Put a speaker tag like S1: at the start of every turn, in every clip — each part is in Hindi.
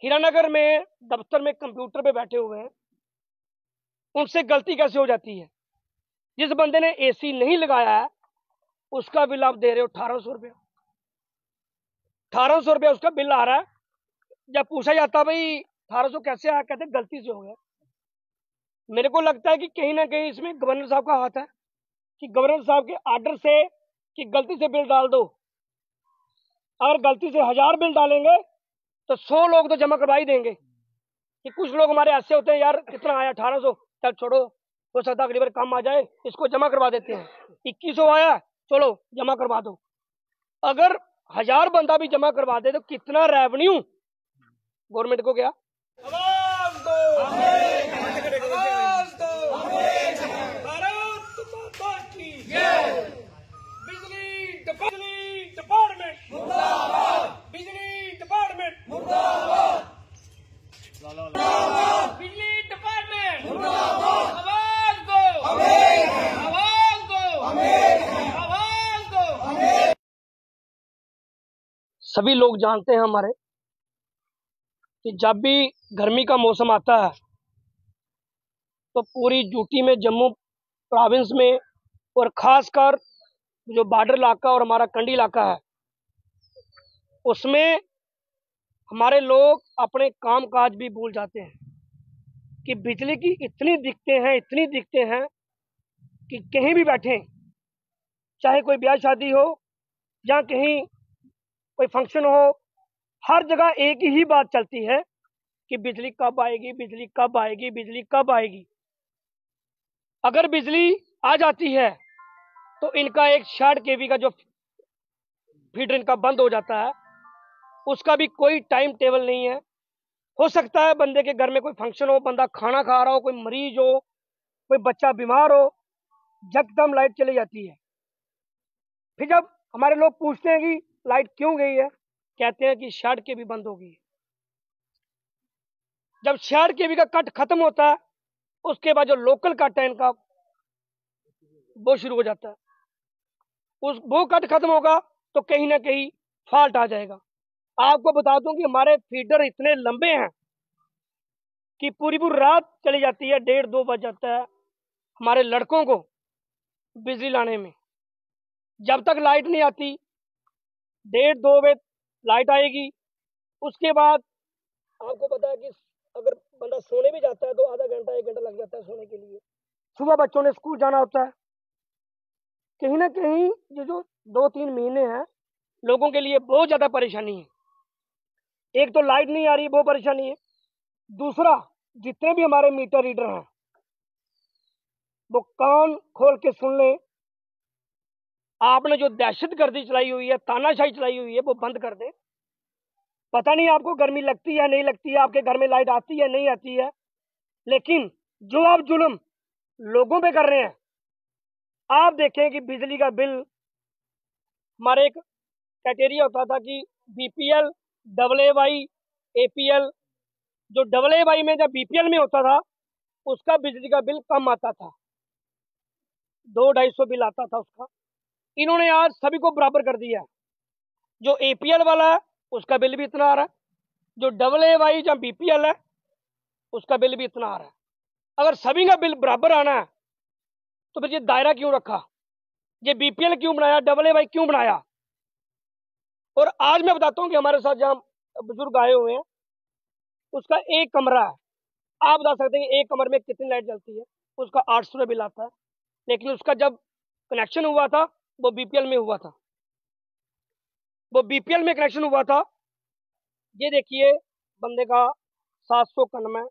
S1: हीरानगर में दफ्तर में कंप्यूटर पे बैठे हुए हैं, उनसे गलती कैसे हो जाती है? जिस बंदे ने एसी नहीं लगाया है उसका बिल आप दे रहे हो 1800 रुपया। 1800 रुपया उसका बिल आ रहा है। जब पूछा जाता भाई 1800 कैसे आया, कहते गलती से हो गया। मेरे को लगता है कि कहीं ना कहीं इसमें गवर्नर साहब का हाथ है कि गवर्नर साहब के आर्डर से कि गलती से बिल डाल दो। अगर गलती से 1000 बिल डालेंगे तो 100 लोग तो जमा करवा ही देंगे। कि कुछ लोग हमारे ऐसे होते हैं, यार कितना आया 1800, चल छोड़ो, हो सकता है अगली बार काम आ जाए, इसको जमा करवा देते हैं। 2100 आया, चलो जमा करवा दो। अगर 1000 बंदा भी जमा करवा दे तो कितना रेवेन्यू गवर्नमेंट को गया। आवाज दो, आवाज दो, भारत माता की जय। बिजली डिपार्टमेंट मुर्दाबाद, बिजली डिपार्टमेंट मुर्दाबाद, बिजली डिपार्टमेंट मुर्दाबाद। आवाज दो, आवाज दो, आवाज दो। सभी लोग जानते हैं हमारे कि जब भी गर्मी का मौसम आता है तो पूरी यूटी में, जम्मू प्रोविंस में और खासकर जो बॉर्डर इलाका और हमारा कंडी इलाका है उसमें हमारे लोग अपने काम काज भी भूल जाते हैं कि बिजली की इतनी दिक्कतें हैं कि कहीं भी बैठे, चाहे कोई ब्याह शादी हो या कहीं कोई फंक्शन हो, हर जगह एक ही बात चलती है कि बिजली कब आएगी, बिजली कब आएगी, बिजली कब आएगी। अगर बिजली आ जाती है तो इनका एक 60 केवी का जो फीडर इनका बंद हो जाता है, उसका भी कोई टाइम टेबल नहीं है। हो सकता है बंदे के घर में कोई फंक्शन हो, बंदा खाना खा रहा हो, कोई मरीज हो, कोई बच्चा बीमार हो, यकदम लाइट चली जाती है। फिर जब हमारे लोग पूछते हैं कि लाइट क्यों गई है, कहते हैं कि 60 केवी बंद हो गई है। जब 60 केवी का कट खत्म होता है उसके बाद जो लोकल कट है इनका वो शुरू हो जाता है। वो कट खत्म होगा तो कहीं ना कहीं फॉल्ट आ जाएगा। आपको बता दूं कि हमारे फीडर इतने लंबे हैं कि पूरी पूरी रात चली जाती है, 1:30-2 बज जाता है हमारे लड़कों को बिजली लाने में। जब तक लाइट नहीं आती, 1:30-2 बजे लाइट आएगी। उसके बाद आपको पता है कि अगर बंदा सोने भी जाता है तो आधा घंटा 1 घंटा लग जाता है सोने के लिए। सुबह बच्चों ने स्कूल जाना होता है। कहीं ना कहीं ये जो 2-3 महीने हैं लोगों के लिए बहुत ज्यादा परेशानी है। एक तो लाइट नहीं आ रही, वो परेशानी है। दूसरा, जितने भी हमारे मीटर रीडर हैं वो कान खोल के सुन लें, आपने जो दहशतगर्दी चलाई हुई है, तानाशाही चलाई हुई है, वो बंद कर दें। पता नहीं आपको गर्मी लगती है नहीं लगती है, आपके घर में लाइट आती है नहीं आती है, लेकिन जो आप जुल्म लोगों पे कर रहे हैं, आप देखें कि बिजली का बिल, हमारे एक क्राइटेरिया होता था कि बीपीएल, AA, एपीएल। जो AA में, जब बीपीएल में होता था उसका बिजली का बिल कम आता था, 200-250 बिल आता था उसका। इन्होंने आज सभी को बराबर कर दिया। जो एपीएल वाला है उसका बिल भी इतना आ रहा है, जो AA या बीपीएल है उसका बिल भी इतना आ रहा है। अगर सभी का बिल बराबर आना है तो फिर ये दायरा क्यों रखा, ये बीपीएल क्यों बनाया, AA क्यों बनाया? और आज मैं बताता हूँ कि हमारे साथ जहाँ बुजुर्ग आए हुए हैं उसका एक कमरा है। आप बता सकते हैं कि एक कमरे में कितनी लाइट जलती है? उसका 800 रुपये बिल आता है। लेकिन उसका जब कनेक्शन हुआ था वो बीपीएल में हुआ था, वो बीपीएल में कनेक्शन हुआ था। ये देखिए बंदे का 791,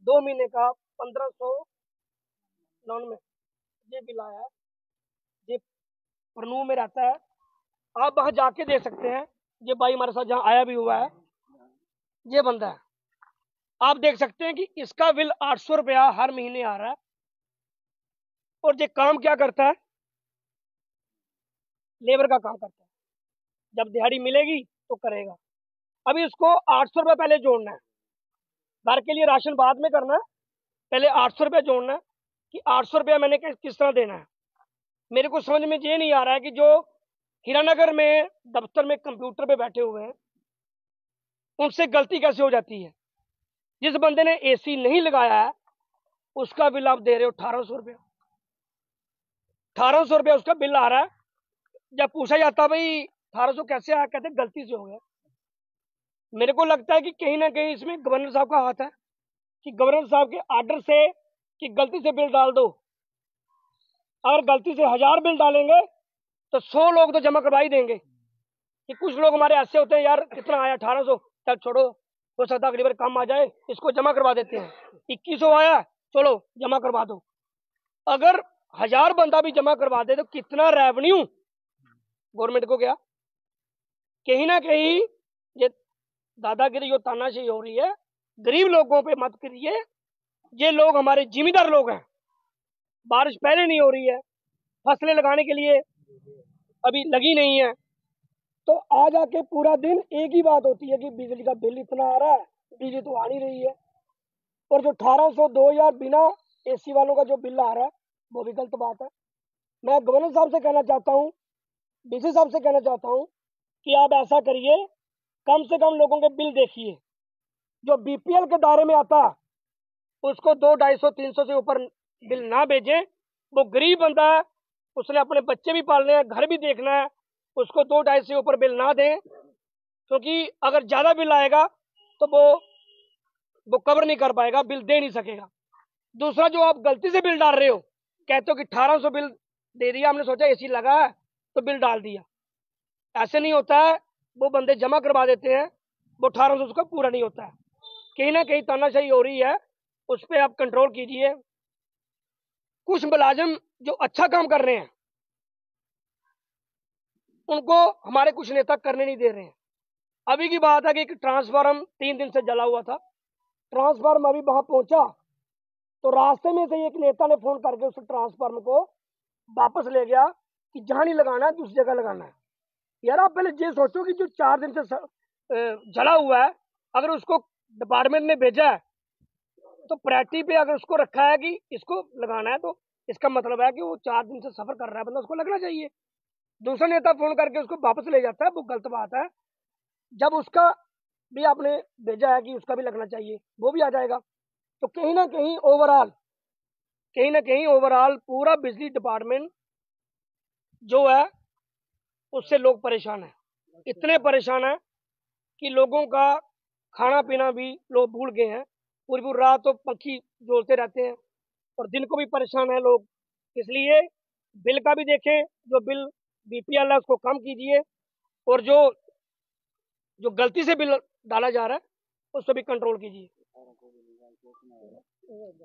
S1: 2 महीने का 1599 ये बिल आया है। ये परनू में रहता है, आप वहां जाके देख सकते हैं। ये भाई हमारे साथ जहाँ आया भी हुआ है, ये बंदा है। आप देख सकते हैं कि इसका बिल 800 रुपया हर महीने आ रहा है। और ये काम क्या करता है? लेबर का काम करता है। जब दिहाड़ी मिलेगी तो करेगा। अभी इसको 800 रुपये पहले जोड़ना है, घर के लिए राशन बाद में करना है, पहले 800 रुपये जोड़ना है कि 800 रुपया मैंने किस तरह देना है। मेरे को समझ में ये नहीं आ रहा है कि जो हीरानगर में दफ्तर में कंप्यूटर पे बैठे हुए हैं उनसे गलती कैसे हो जाती है। जिस बंदे ने एसी नहीं लगाया है उसका बिल आप दे रहे हो 1800 रुपया, 1800 रुपया उसका बिल आ रहा है। जब पूछा जाता भाई 1800 कैसे आया, कहते गलती से हो गया। मेरे को लगता है कि कहीं ना कहीं इसमें गवर्नर साहब का हाथ है कि गवर्नर साहब के आर्डर से कि गलती से बिल डाल दो। अगर गलती से 1000 बिल डालेंगे तो 100 लोग तो जमा करवा ही देंगे। कि कुछ लोग हमारे ऐसे होते हैं, यार कितना आया 1800, चल छोड़ो, हो सकता अगली बार काम आ जाए, इसको जमा करवा देते हैं। 2100 आया, चलो जमा करवा दो। अगर 1000 बंदा भी जमा करवा दे तो कितना रेवेन्यू गवर्नमेंट को गया। कहीं ना कहीं ये दादागिरी जो तानाशाही हो रही है, गरीब लोगों पे मत करिए। ये लोग हमारे जिम्मेदार लोग हैं। बारिश पहले नहीं हो रही है, फसलें लगाने के लिए अभी लगी नहीं है, तो आ जाके पूरा दिन एक ही बात होती है कि बिजली का बिल इतना आ रहा है, बिजली तो आ नहीं रही है। और जो 1800 2000 बिना एसी वालों का जो बिल आ रहा है वो भी गलत बात है। मैं गवर्नर साहब से कहना चाहता हूँ, डीसी साहब से कहना चाहता हूँ कि आप ऐसा करिए, कम से कम लोगों के बिल देखिए। जो बीपीएल के दायरे में आता है उसको 200 250 300 से ऊपर बिल ना भेजें। वो गरीब बंदा है, उसने अपने बच्चे भी पालने हैं, घर भी देखना है, उसको 2 250 से ऊपर बिल ना दें, क्योंकि अगर ज्यादा बिल आएगा तो वो कवर नहीं कर पाएगा, बिल दे नहीं सकेगा। दूसरा, जो आप गलती से बिल डाल रहे हो, कहते हो कि 1800 बिल दे दिया, हमने सोचा एसी लगा है तो बिल डाल दिया। ऐसे नहीं होता है। वो बंदे जमा करवा देते हैं, वो 1800 उसका पूरा नहीं होता है। कहीं ना कहीं तानाशाही हो रही है, उस पर आप कंट्रोल कीजिए। कुछ मुलाजिम जो अच्छा काम कर रहे हैं उनको हमारे कुछ नेता करने नहीं दे रहे हैं। अभी की बात है कि एक ट्रांसफार्म 3 दिन से जला हुआ था। ट्रांसफार्म अभी वहां पहुंचा तो रास्ते में से एक नेता ने फोन करके उस ट्रांसफार्म को वापस ले गया कि जहां नहीं लगाना है दूसरी जगह लगाना है। यार आप पहले ये सोचो कि जो 4 दिन से जला हुआ है, अगर उसको डिपार्टमेंट ने भेजा है तो प्रायोरिटी पे अगर उसको रखा है कि इसको लगाना है, तो इसका मतलब है कि वो 4 दिन से सफर कर रहा है बंदा, उसको लगना चाहिए। दूसरा नेता फोन करके उसको वापस ले जाता है, वो गलत बात है। जब उसका भी आपने भेजा है कि उसका भी लगना चाहिए, वो भी आ जाएगा। तो कहीं ना कहीं ओवरऑल पूरा बिजली डिपार्टमेंट जो है उससे लोग परेशान हैं। इतने परेशान हैं कि लोगों का खाना पीना भी लोग भूल गए हैं। पूरी पूरी रात तो पंखी जोड़ते रहते हैं और दिन को भी परेशान है लोग। इसलिए बिल का भी देखें, जो बिल बीपीएल है उसको कम कीजिए, और जो जो गलती से बिल डाला जा रहा है उस पर भी कंट्रोल कीजिए।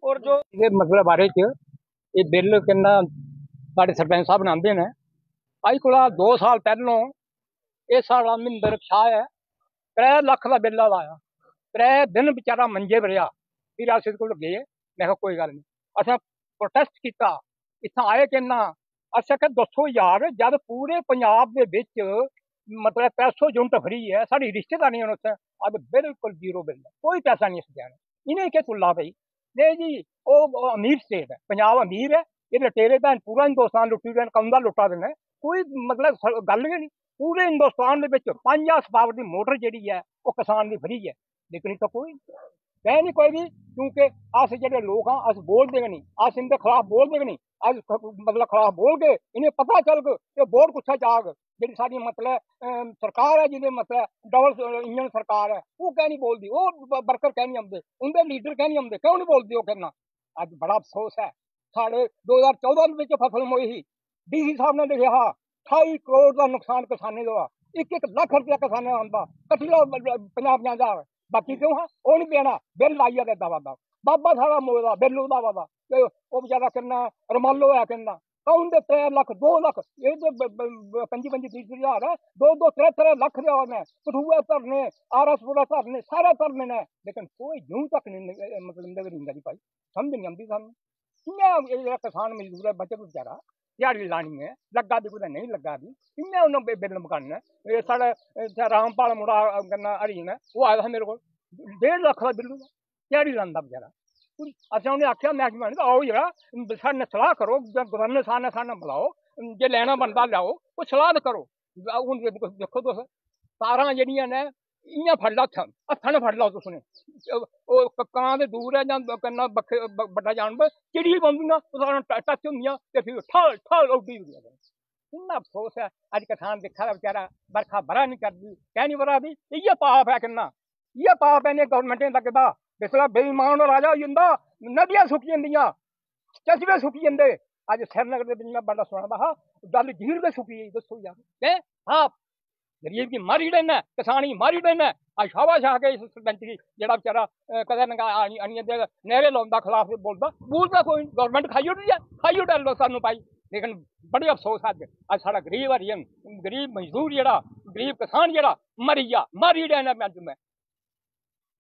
S1: और जो
S2: ये मसले बारे च ये बिल किन्ना साढ़े सरपंच साहब बनाते हैं। अज को 2 साल पहलों इस साल महिंदर शाह है 3 लाख का बिल आया। 3 दिन बेचारा मंजे पर रहा, फिर अस को गए, मैं कोई गल नहीं, असें प्रोटेस्ट किया, इतना आए कि अस आखे दसो यार, जब पूरे पंजाब दे विच मतलब 300 यूनिट फ्री है, साड़ी रिश्तेदारी उत्थे अब बिल्कुल जीरो बिल है, कोई पैसा नहीं इस देना। इन्हें क्या तुला पई नहीं जी, वो अमीर स्टेट है, पंजाब अमीर है, ये लटेरे भैन पूरा हिंदुस्तान लुट्टी देन, कौंदा लुटा देना, कोई मतलब गल गै नहीं। पूरे हिंदुस्तान दे विच 5000 पावर की मोटर जिहड़ी है वो किसान की फ्री है, लेकिन इतना कोई कह नहीं कोई भी, क्योंकि अस जो लोग हाँ अस बोलते गै नहीं, अस इनके खिलाफ बोलते गै नहीं। अस मतलब खिलाफ बोल के इन्हें पता चल कि वोट कुत्थै जाग। जी साड़ी मतलब सरकार है, जिन्हें मतलब डबल इंजन सरकार है, वो कह नहीं बोलती, वो वर्कर कह नहीं आते, उनके लीडर कह नहीं आते, क्यों नहीं बोलती वो कहना। अज बड़ा अफसोस है, साढ़े 2014 फसल मोई ही डीसी साहब ने लिखा 28 करोड़ का नुकसान किसाने का, 1 लाख रुपया किसाने का आंदा, कट्ठी लो 50-50 बाकी क्यों है वो नहीं देना, बिल लाइया देता बाबा सारा मोदा बिल उदा वादा, वो बेचारा किन्ना रमालो है किन्ना, कौन दे 3 लाख 2 लाख, ये तो 25-30 हजार है, 2-2 3-3 लाख ने कठुआ धरने, आरएसपुरा धरने, सारे धरने ने, लेकिन कोई यूं तक नहीं मतलब नहीं भाई, समझ नहीं आती सानू। कियां किसान मजदूर है बचत बेचारा दिहाड़ी लानी है, लग्गा दी कुदै नहीं लग्गा दी, कियां उन्हें बिल मकाना है। साढ़े रामपाल मुड़ा कन्नै हरीन है, वो आया था मेरे को 1.5 लाख का बिल दिहाड़ी लांदा बेचारा। अच्छा उन्हें आख्या मैहकमा ने आओ जरा साढ़े सलाह करो, गवर्नर साहब ने साढ़े बुलाओ, जे लैना बनता लियाओ, वो सलाह करो। हूँ देखो तुस तारां जेह्ड़ियां ने इ'यां फड़ लो हत्था ने फड़ लो तुसने कां ते दूर है जां कन्नै बड्डा जानवर चिड़ी पौंदियां टच होंदियां ते फिर ठल ठल उड्डी किन्ना अफसोस है अज किसान दिक्खा दा बेचारा बरखा बरा नहीं करदी कैं नहीं बरा दी इ'यै पाप है किन्ना इ'यै पाप है इ'नें गौरमेंटें लगदा जिसलै बेईमान राजा होई जंदा नदियां सुक्की जंदियां चशमे सुक्की जंदे अज श्रीनगर दे बिच मैं बड़ा सुना हा गल झील गै सुक्की गेई दस्सो यार हाँ गरीब की मारी देना किसान की मारी देना अज शाबाश आ गए सरपंच की जेड़ा बेचारा कदें नहरे लाउंदा खिलाफ बोलदा बोलदा कोई गौरमेंट खाई ओड़दी है खाई ओड़ सानू पाई लेकिन बड़े अफसोस अज साढ़ा गरीब हरियन गरीब मजदूर जेड़ा गरीब किसान जेड़ा मरी गया मारी देना अज मैं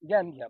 S2: जय